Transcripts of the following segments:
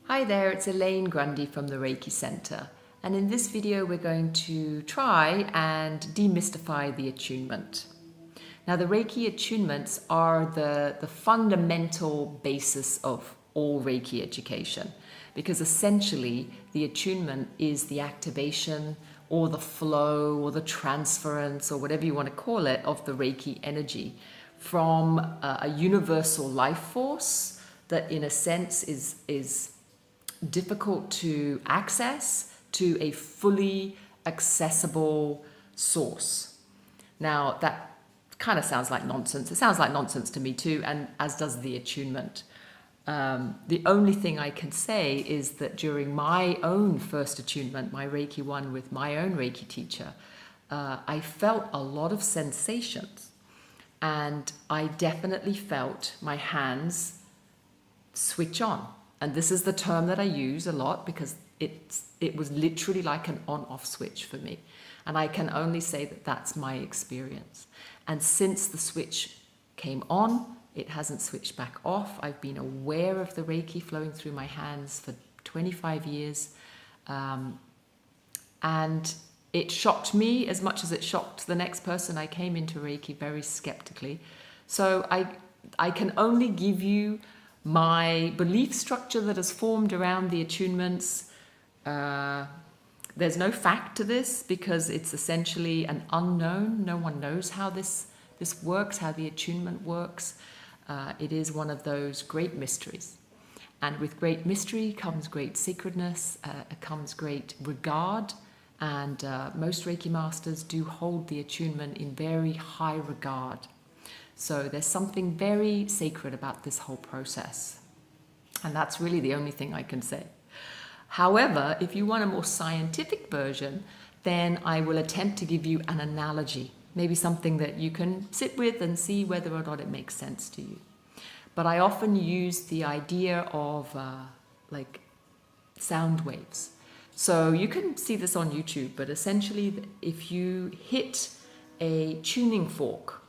Hi there, it's Elaine Grundy from the Reiki Center, and in this video we're going to try and demystify the attunement. Now, the Reiki attunements are the fundamental basis of all Reiki education, because essentially the attunement is the activation or the flow or the transference or whatever you want to call it of the Reiki energy from a universal life force that in a sense is difficult to access to a fully accessible source. Now, that kind of sounds like nonsense. It sounds like nonsense to me too, and as does the attunement. The only thing I can say is that during my own first attunement, my Reiki 1 with my own Reiki teacher, I felt a lot of sensations, and I definitely felt my hands switch on. And this is the term that I use a lot because it was literally like an on-off switch for me. And I can only say that that's my experience. And since the switch came on, it hasn't switched back off. I've been aware of the Reiki flowing through my hands for 25 years. And it shocked me as much as it shocked the next person. I came into Reiki very skeptically. So I can only give you my belief structure that has formed around the attunements. There's no fact to this because it's essentially an unknown. No one knows how this works, how the attunement works. It is one of those great mysteries. And with great mystery comes great sacredness, comes great regard. And most Reiki Masters do hold the attunement in very high regard. So there's something very sacred about this whole process. And that's really the only thing I can say. However, if you want a more scientific version, then I will attempt to give you an analogy, maybe something that you can sit with and see whether or not it makes sense to you. But I often use the idea of like sound waves. So you can see this on YouTube, but essentially if you hit a tuning fork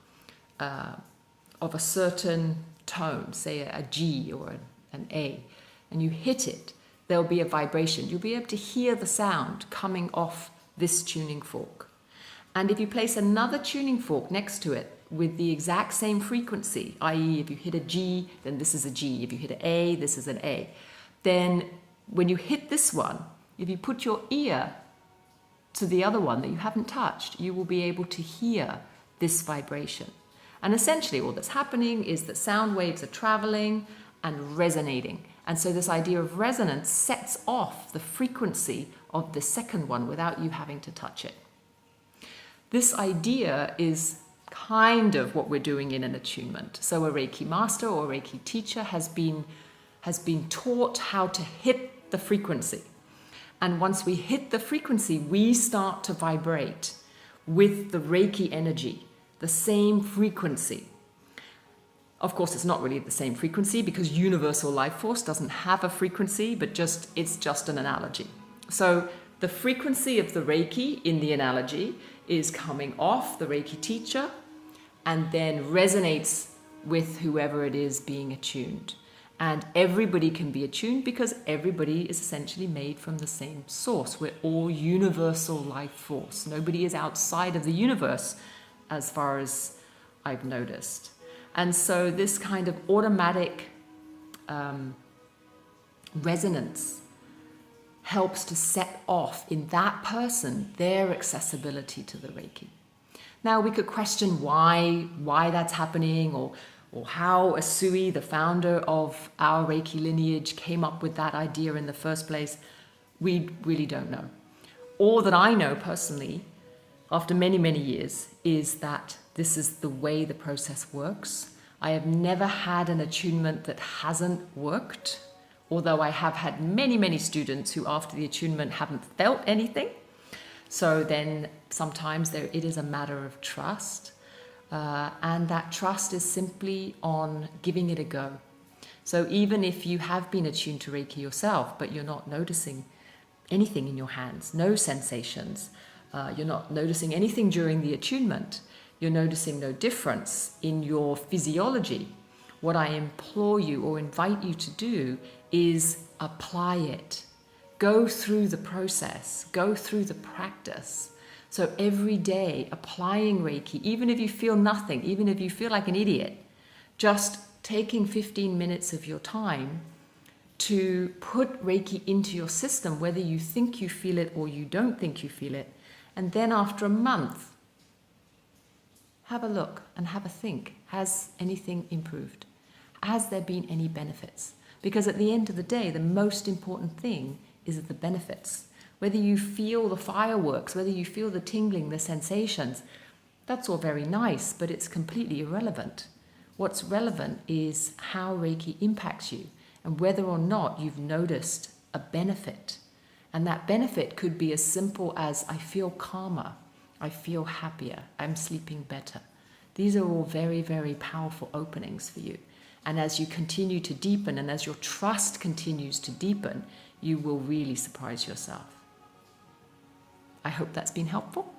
of a certain tone, say a G or an A, and you hit it, there'll be a vibration. You'll be able to hear the sound coming off this tuning fork. And if you place another tuning fork next to it with the exact same frequency, i.e. if you hit a G, then this is a G. If you hit an A, this is an A. Then when you hit this one, if you put your ear to the other one that you haven't touched, you will be able to hear this vibration. And essentially all that's happening is that sound waves are traveling and resonating. And so this idea of resonance sets off the frequency of the second one without you having to touch it. This idea is kind of what we're doing in an attunement. So a Reiki Master or a Reiki teacher has been taught how to hit the frequency. And once we hit the frequency, we start to vibrate with the Reiki energy, the same frequency. Of course, it's not really the same frequency because universal life force doesn't have a frequency, but it's just an analogy. So the frequency of the Reiki in the analogy is coming off the Reiki teacher and then resonates with whoever it is being attuned. And everybody can be attuned because everybody is essentially made from the same source. We're all universal life force. Nobody is outside of the universe as far as I've noticed. And so this kind of automatic resonance helps to set off in that person their accessibility to the Reiki. Now we could question why that's happening or how Asui, the founder of our Reiki lineage, came up with that idea in the first place. We really don't know. All that I know personally, after many, many years, is that this is the way the process works. I have never had an attunement that hasn't worked, although I have had many, many students who after the attunement haven't felt anything. So then sometimes it is a matter of trust. And that trust is simply on giving it a go. So even if you have been attuned to Reiki yourself, but you're not noticing anything in your hands, no sensations, you're not noticing anything during the attunement, you're noticing no difference in your physiology What I implore you or invite you to do is apply it. Go through the process, go through the practice. So every day applying Reiki, even if you feel nothing, even if you feel like an idiot, just taking 15 minutes of your time to put Reiki into your system, whether you think you feel it or you don't think you feel it. And then after a month, have a look and have a think. Has anything improved? Has there been any benefits? Because at the end of the day, the most important thing is the benefits. Whether you feel the fireworks, whether you feel the tingling, the sensations, that's all very nice, but it's completely irrelevant. What's relevant is how Reiki impacts you and whether or not you've noticed a benefit. And that benefit could be as simple as, I feel calmer, I feel happier, I'm sleeping better. These are all very, very powerful openings for you. And as you continue to deepen and as your trust continues to deepen, you will really surprise yourself. I hope that's been helpful.